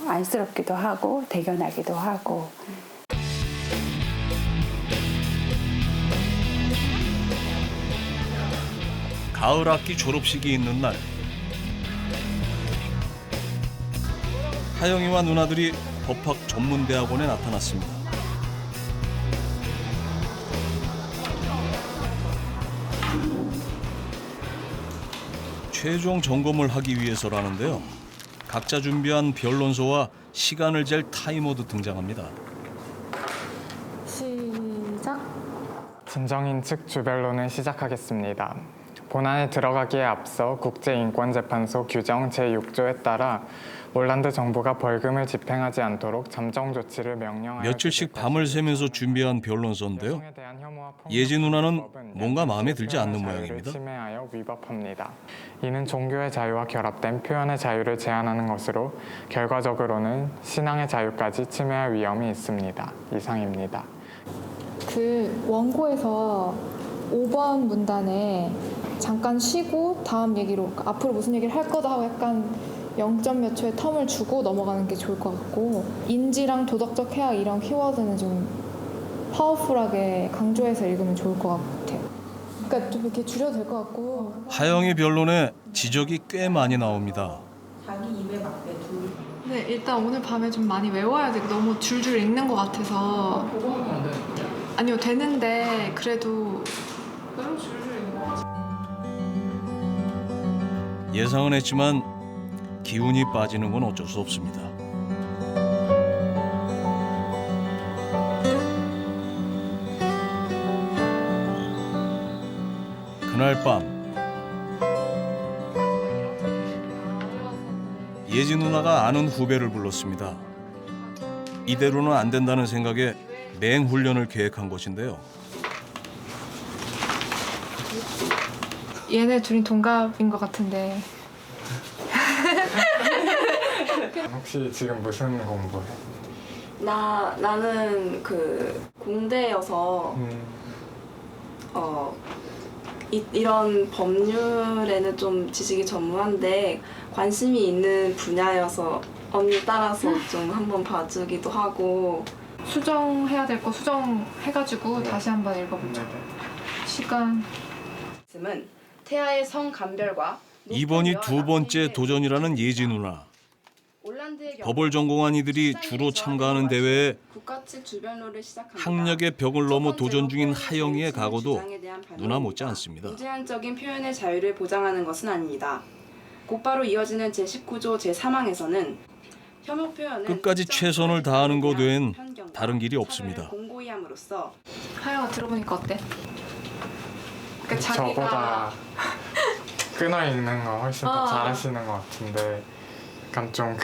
안쓰럽기도 하고 대견하기도 하고. 가을 학기 졸업식이 있는 날 하영이와 누나들이 법학 전문대학원에 나타났습니다. 최종 점검을 하기 위해서라는데요. 각자 준비한 변론서와 시간을 잴 타이머도 등장합니다. 시작. 진정인 측 주변론을 시작하겠습니다. 본안에 들어가기에 앞서 국제인권재판소 규정 제6조에 따라 폴란드 정부가 벌금을 집행하지 않도록 잠정 조치를 명령하여 며칠씩 밤을 새면서 준비한 변론서인데요. 예지 누나는 뭔가 마음에 들지 않는 모양입니다. 침해하여 위법합니다. 이는 종교의 자유와 결합된 표현의 자유를 제한하는 것으로 결과적으로는 신앙의 자유까지 침해할 위험이 있습니다. 이상입니다. 그 원고에서 5번 문단에 잠깐 쉬고 다음 얘기로 앞으로 무슨 얘기를 할 거다 하고 약간 0점 몇 초의 텀을 주고 넘어가는 게 좋을 것 같고 인지랑 도덕적 해악 이런 키워드는 좀 파워풀하게 강조해서 읽으면 좋을 것 같아요. 그러니까 좀 이렇게 줄여도 될 것 같고. 하영이 변론에 지적이 꽤 많이 나옵니다. 자기 입에 맞게 둘. 네, 일단 오늘 밤에 좀 많이 외워야 되고 너무 줄줄 읽는 것 같아서. 아니요, 되는데 그래도 너무 줄줄 읽는 것 같아요. 예상은 했지만 기운이 빠지는 건 어쩔 수 없습니다. 그날 밤 예지 누나가 아는 후배를 불렀습니다. 이대로는 안 된다는 생각에 맹훈련을 계획한 것인데요. 얘네 둘이 동갑인 것 같은데. 혹시 지금 무슨 공부해? 나는 그 공대여서 이런 법률에는 좀 지식이 전무한데 관심이 있는 분야여서 언니 따라서 좀 한번 봐주기도 하고. 수정해야 될 거 수정해가지고 다시 한번 읽어보자. 시간. 은 태아의 성 감별과 이번이 두 번째 도전이라는 예지 누나. 법을 전공한 이들이 주로 참가하는 대회에 학력의 벽을 넘어 도전 중인 하영이의 각오도 누나 못지 않습니다. 무제한적인 표현의 자유를 보장하는 것은 아닙니다. 곧바로 이어지는 제19조 제3항에서는 혐오 표현은 끝까지 최선을 다하는 것 외엔 다른 길이 없습니다. 공고히 함으로써. 하영아 들어보니까 어때? 그러니까 저보다 끊어 읽는 거 훨씬 더 잘하시는 것 같은데 약간 좀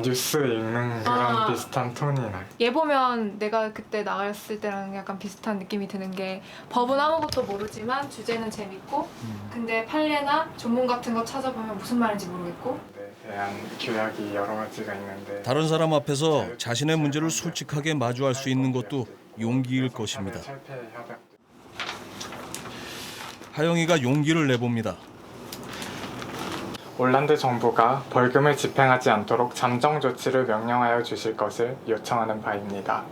뉴스 읽는 그런 비슷한 톤이 나요. 얘 보면 내가 그때 나갔을 때랑 약간 비슷한 느낌이 드는 게 법은 아무것도 모르지만 주제는 재밌고 근데 판례나 조문 같은 거 찾아보면 무슨 말인지 모르겠고 대한 교약이 여러 가지가 있는데 다른 사람 앞에서 자신의 문제를 솔직하게 마주할 수 있는 것도 용기일 것입니다. 하영이가 용기를 내봅니다. 폴란드 정부가 벌금을 집행하지 않도록 잠정 조치를 명령하여 주실 것을 요청하는 바입니다.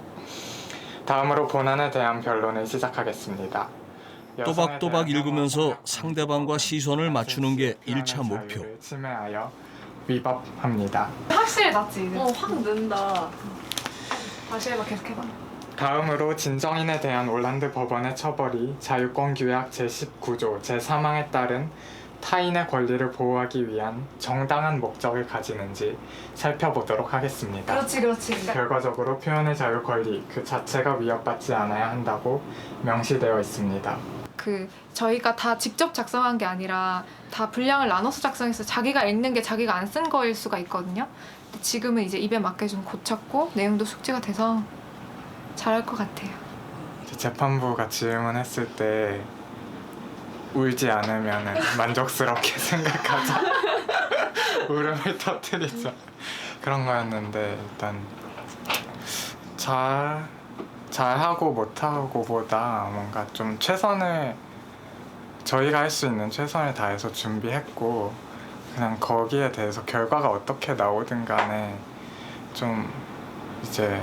다음으로 본안에 대한 변론을 시작하겠습니다. 또박또박 읽으면서 상대방과 시선을 맞추는 게 1차 목표. 침해하여 위법합니다. 확실히 낫지. 확 는다. 다시 해봐. 계속 해봐. 다음으로 진정인에 대한 폴란드 법원의 처벌이 자유권규약 제19조 제3항에 따른 타인의 권리를 보호하기 위한 정당한 목적을 가지는지 살펴보도록 하겠습니다. 그렇지. 결과적으로 표현의 자유 권리 그 자체가 위협받지 않아야 한다고 명시되어 있습니다. 저희가 다 직접 작성한 게 아니라 다 분량을 나눠서 작성해서 자기가 읽는 게 자기가 안 쓴 거일 수가 있거든요. 근데 지금은 이제 입에 맞게 좀 고쳤고 내용도 숙지가 돼서 잘할 것 같아요. 재판부가 질문했을 때 울지 않으면 만족스럽게 생각하자. 울음을 터뜨리자. 그런 거였는데 일단 잘하고 못하고보다 뭔가 좀 저희가 할 수 있는 최선을 다해서 준비했고 그냥 거기에 대해서 결과가 어떻게 나오든 간에 좀 이제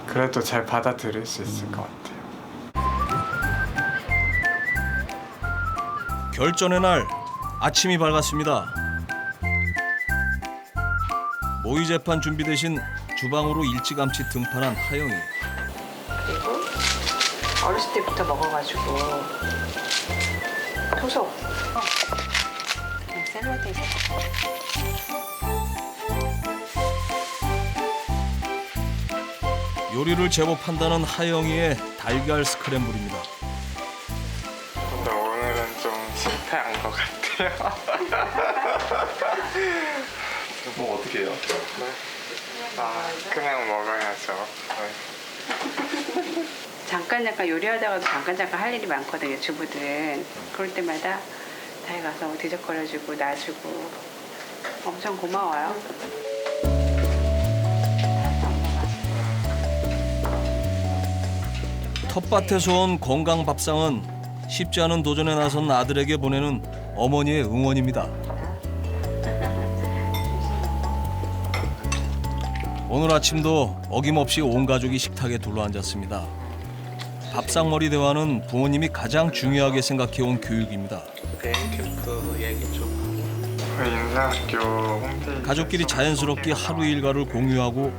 그래도 잘 받아들일 수 있을 것 같아요. 결전의 날 아침이 밝았습니다. 모의 재판 준비 대신 주방으로 일찌감치 등판한 하영이. 그리고 어렸을 때부터 먹어가지고 토속. 그냥 샐러드에서. 요리를 제법 한다는 하영이의 달걀 스크램블입니다. 근데 오늘은 좀 실패한 것 같아요. 뭐 어떻게 해요? 그냥 먹어야죠. 잠깐 요리하다가도 잠깐 할 일이 많거든요, 주부들은. 그럴 때마다 다에 가서 뒤적거려주고 놔주고 엄청 고마워요. 텃밭에서 온 건강 밥상은 쉽지 않은 도전에 나선 아들에게 보내는 어머니의 응원입니다. 오늘 아침도 어김없이 온 가족이 식탁에 둘러앉았습니다. 밥상머리 대화는 부모님이 가장 중요하게 생각해온 교육입니다. 가족끼리 자연스럽게 하루 일과를 공유하고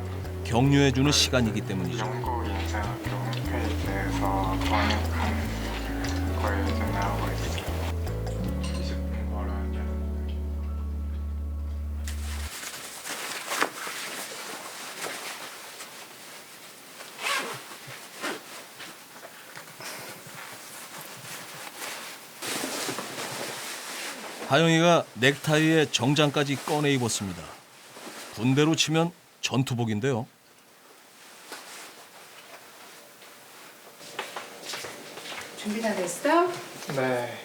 격려해주는 시간이기 때문이죠. 영국 인생학교 홈페이지에서 번역하는 거에 이제 나오고 있어요. 20분 걸으면 하영이가 넥타이에 정장까지 꺼내 입었습니다. 군대로 치면 전투복인데요. 준비 다 됐어? 네.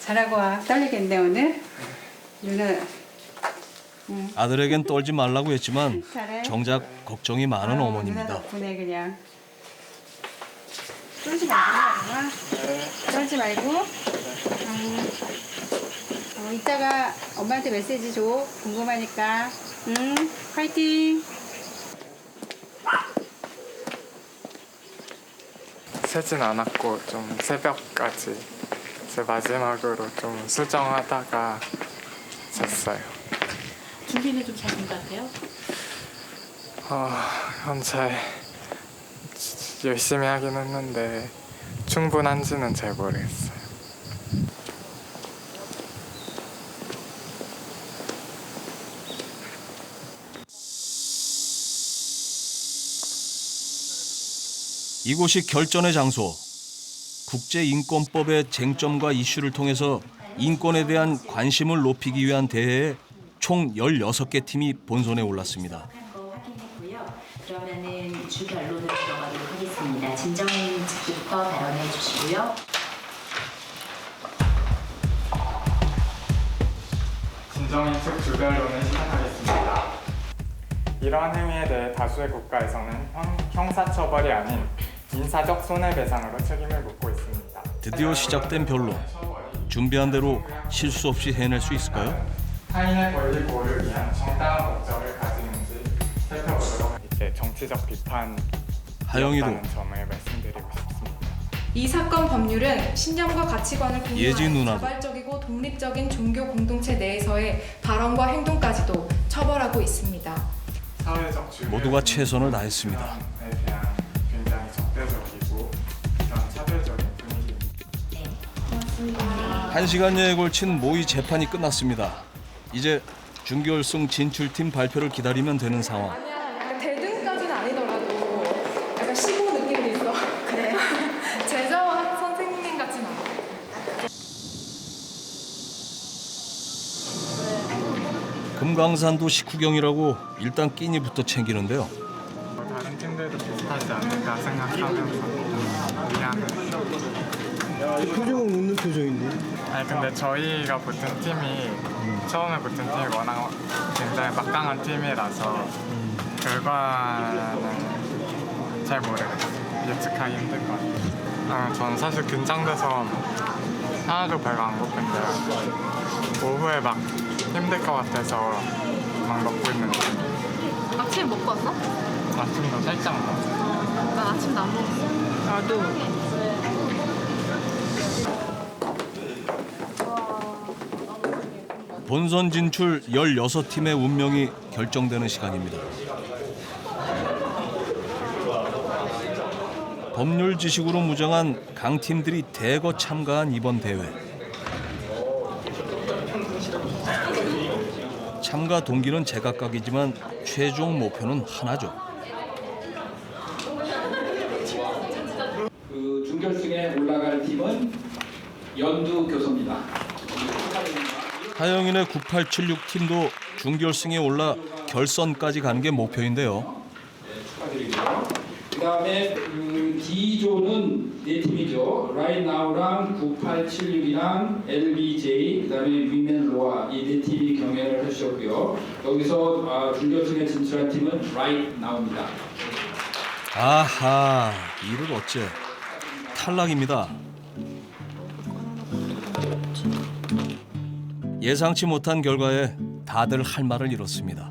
잘하고 와. 떨리겠네 오늘. 누나. 아들에겐 떨지 말라고 했지만 잘해. 정작 걱정이 많은 누나 어머니입니다. 덕분에 그냥. 떨지 말고 누나. 떨지 말고. 이따가 엄마한테 메시지 줘. 궁금하니까. 파이팅. 새진 않았고 좀 새벽까지 제 마지막으로 좀 수정하다가 잤어요. 준비는 좀 잘 된 것 같아요? 현재 열심히 하긴 했는데 충분한지는 잘 모르겠어요. 이곳이 결전의 장소. 국제인권법의 쟁점과 이슈를 통해서 인권에 대한 관심을 높이기 위한 대회에 총 16개 팀이 본선에 올랐습니다. 그러면은 주 결론으로 들어가도록 하겠습니다. 진정인 측부터 발언해 주시고요. 진정인 측 주변론을 시작하겠습니다. 이러한 행위에 대해 다수의 국가에서는 형사처벌이 아닌 인사적 손해배상으로 책임을 묻고 있습니다. 드디어 시작된 변론. 준비한 대로 실수 없이 해낼 수 있을까요? 타인의 권리 보호를 위한 정당한 목적을 가지는지 살펴보도록 이제 정치적 비판이었다는 하영이도 점을 말씀드리고 싶습니다. 이 사건 법률은 신념과 가치관을 예지 공유하는 누나도. 자발적이고 독립적인 종교 공동체 내에서의 발언과 행동까지도 처벌하고 있습니다. 사회적 주의 모두가 최선을 다했습니다. 에 대한 굉장히 적대적이고 그런 차별적인 분위기입니다. 1시간여에 걸친 모의 재판이 끝났습니다. 이제 준결승 진출팀 발표를 기다리면 되는 상황. 약간 대등까지는 아니더라도 약간 15 느낌도 있어. 그래? 제자와 선생님 같진 않아. 금강산도 식후경이라고 일단 끼니부터 챙기는데요. 다른 팀들도 비슷하지 않을까 생각하면서 미안해. 표정은 웃는 표정인데. 아니 근데 저희가 붙은 팀이 처음에 붙은 팀이 워낙 굉장히 굉장히 막강한 팀이라서 결과는 잘 모르겠어요. 예측하기 힘들 것 같아요. 저는 사실 긴장돼서 하나도 배가 안 고픈데 오후에 막 힘들 것 같아서 막 먹고 있는 거예요. 아침 먹고 왔어? 아침도 살짝 먹었어요. 나 아침도 안 먹었어. 나도. 본선 진출 16팀의 운명이 결정되는 시간입니다. 법률 지식으로 무장한 강팀들이 대거 참가한 이번 대회. 참가 동기는 제각각이지만 최종 목표는 하나죠. 그 준결승에 올라갈 팀은 연두교섭입니다. 하영인의 9876 팀도 준결승에 올라 결선까지 가는 게 목표인데요. 축하드리고요. 그다음에 D조는 네 팀이죠. Right Now랑 9876이랑 LBJ, 그다음에 위멘 로아 이 네 팀이 경연을 해주셨고요. 여기서 준결승에 진출한 팀은 Right Now입니다. 아하, 이를 어째 탈락입니다. 예상치 못한 결과에 다들 할 말을 잃었습니다.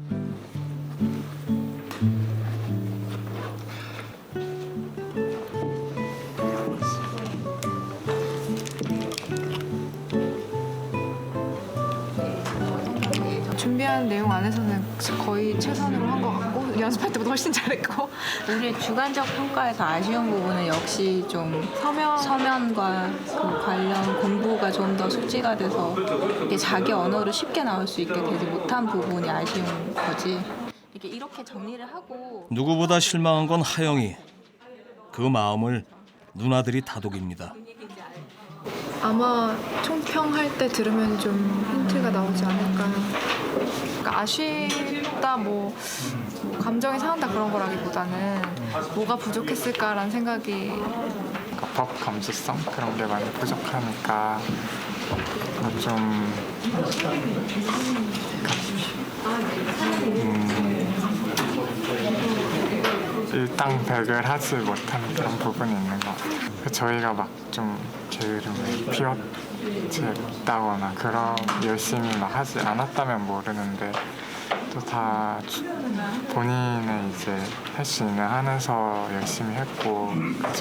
준비한 내용 안에서는 거의 최선으로 한 것 같고 연습할 때보다 훨씬 잘했고 우리 주관적 평가에서 아쉬운 부분은 역시 좀 서면과 그 관련 공부가 좀 더 숙지가 돼서 이게 자기 언어로 쉽게 나올 수 있게 되지 못한 부분이 아쉬운 거지. 이렇게 정리를 하고 누구보다 실망한 건 하영이. 그 마음을 누나들이 다독입니다. 아마 총평할 때 들으면 좀 힌트가 나오지 않을까. 그러니까 아쉽다 뭐 감정이 상한다 그런 거라기보다는 뭐가 부족했을까라는 생각이 법 감수성 그런 게 많이 부족하니까 좀 일당백을 하지 못하는 그런 부분이 있는 것 같아요. 저희가 막 좀 게으름을 피웠다거나 그런 열심히 막 하지 않았다면 모르는데 또 다 본인의 이제 할 수 있는 한에서 열심히 했고 그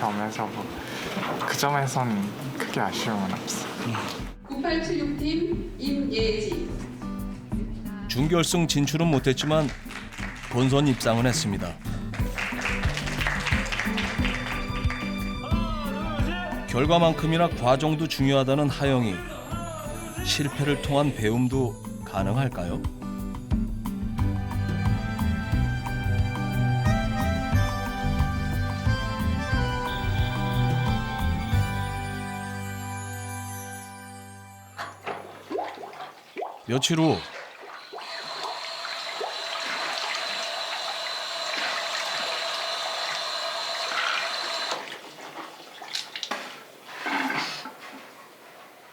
점에서는 크게 아쉬움은 없어요. 9876팀 임예지. 준결승 진출은 못했지만 본선 입상은 했습니다. 결과만큼이나 과정도 중요하다는 하영이. 실패를 통한 배움도 가능할까요? 며칠 후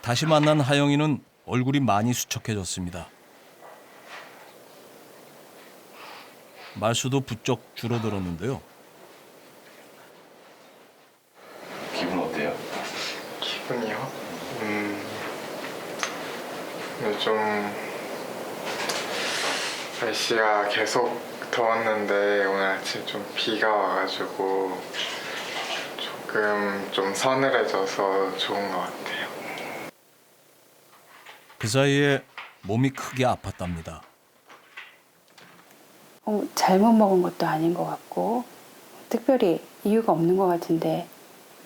다시 만난 하영이는 얼굴이 많이 수척해졌습니다. 말수도 부쩍 줄어들었는데요. 기분 어때요? 기분이요? 요즘 날씨가 계속 더웠는데 오늘 아침 좀 비가 와가지고 조금 좀 서늘해져서 좋은 것 같아요. 그 사이에 몸이 크게 아팠답니다. 잘못 먹은 것도 아닌 것 같고 특별히 이유가 없는 것 같은데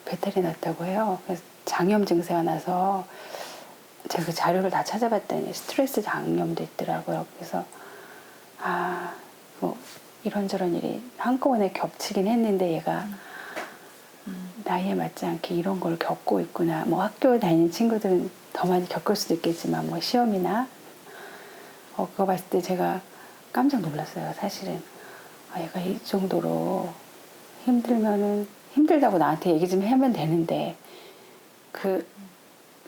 배탈이 났다고 해요. 그래서 장염 증세가 나서 제가 그 자료를 다 찾아봤더니 스트레스 장염도 있더라고요. 그래서 뭐 이런저런 일이 한꺼번에 겹치긴 했는데 얘가 나이에 맞지 않게 이런 걸 겪고 있구나. 뭐 학교 다니는 친구들은 더 많이 겪을 수도 있겠지만 뭐 시험이나 그거 봤을 때 제가 깜짝 놀랐어요. 사실은 얘가 이 정도로 힘들면은 힘들다고 나한테 얘기 좀 하면 되는데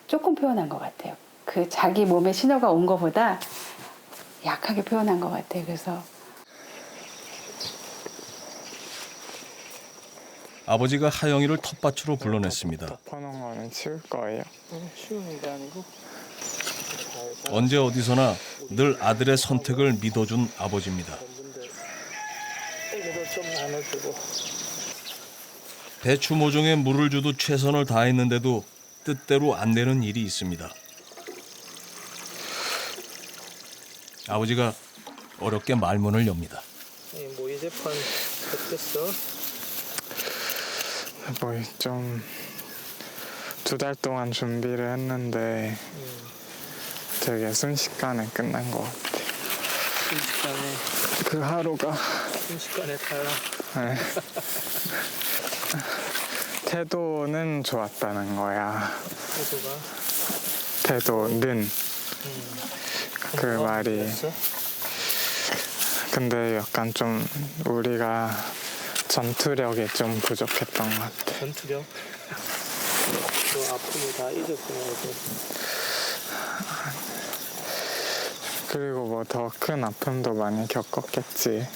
조금 표현한 것 같아요. 그 자기 몸에 신호가 온 것보다 약하게 표현한 것 같아요. 그래서 아버지가 하영이를 텃밭으로 불러냈습니다. 덮어놓은 거는 치울 거예요. 치우는 게 아니고 언제 어디서나 늘 아들의 선택을 믿어준 아버지입니다. 애기도 좀 나눠주고. 배추 모종에 물을 주듯 최선을 다했는데도 뜻대로 안 되는 일이 있습니다. 아버지가 어렵게 말문을 엽니다. 모의 재판 어땠어? 뭐 좀 2달 동안 준비를 했는데 되게 순식간에 끝난 것 같아요. 순식간에 그 하루가 순식간에 달라. 네. 태도는 좋았다는 거야. 태도는 그 말이 근데 약간 좀 우리가 전투력이 좀 부족했던 것 같아. 전투력? 그 아픔을 다 잊었구나. 그리고 뭐 더 큰 아픔도 많이 겪었겠지.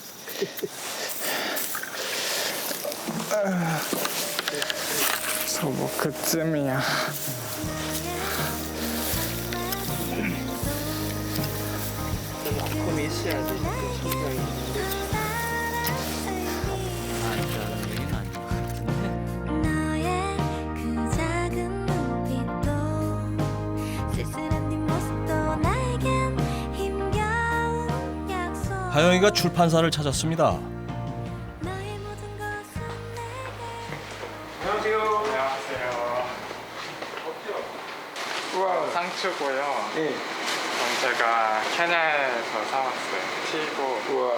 그래서 뭐 그쯤이야. 아픔이 있어야지 또 성장이 있는 거지. 하영이가 출판사를 찾았습니다. 안녕하세요. 안녕하세요. 우와, 상추고요. 네. 그럼 제가 케냐에서 사왔어요. 티고. 우와.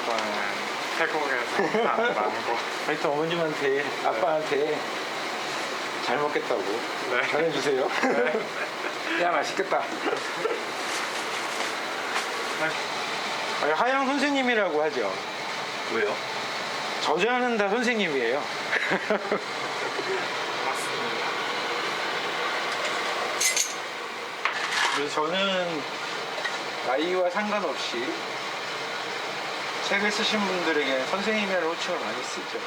이거는 태국에서 산 망고. 하여튼 어머님한테, 아빠한테 잘 먹겠다고 네. 전해주세요. 네. 야, 맛있겠다. 하영 선생님이라고 하죠. 왜요? 저자는 다 선생님이에요. 맞습니다. 그래서 저는 나이와 상관없이 책을 쓰신 분들에게 선생님이라는 호칭을 많이 쓰죠.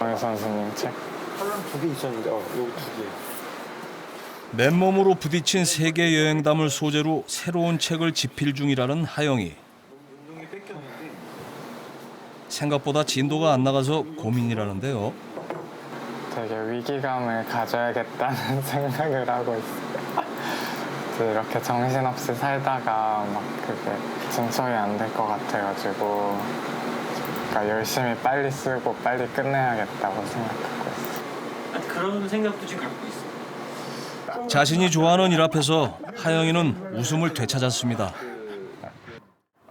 오늘 선생님 책? 칼럼 2개 있었는데, 여기 2개. 맨몸으로 부딪힌 세계 여행담을 소재로 새로운 책을 집필 중이라는 하영이. 생각보다 진도가 안 나가서 고민이라는데요. 되게 위기감을 가져야겠다는 생각을 하고 있어요. 이렇게 정신없이 살다가 막 그게 진척이 안 될 것 같아가지고 그러니까 열심히 빨리 쓰고 빨리 끝내야겠다고 생각하고 있어요. 그런 생각도 지금 갖고 있어요. 자신이 좋아하는 일 앞에서 하영이는 웃음을 되찾았습니다.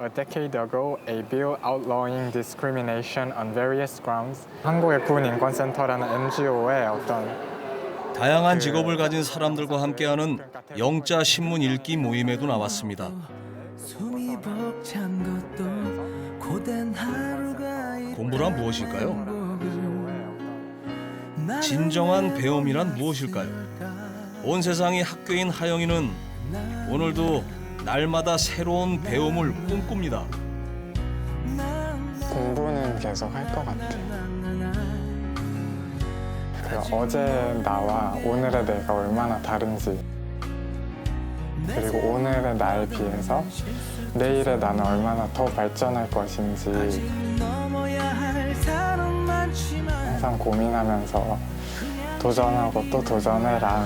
A decade ago, a bill outlawing discrimination on various grounds. 한국의 군인권센터라는 NGO의 어떤 다양한 직업을 가진 사람들과 함께하는 영자 신문 읽기 모임에도 나왔습니다. 공부란 무엇일까요? 진정한 배움이란 무엇일까요? 온 세상이 학교인 하영이는 오늘도 날마다 새로운 배움을 꿈꿉니다. 공부는 계속 할 것 같아요. 어제 나와 오늘의 내가 얼마나 다른지, 그리고 오늘의 나에 비해서 내일의 나는 얼마나 더 발전할 것인지 항상 고민하면서 도전하고 또 도전해라.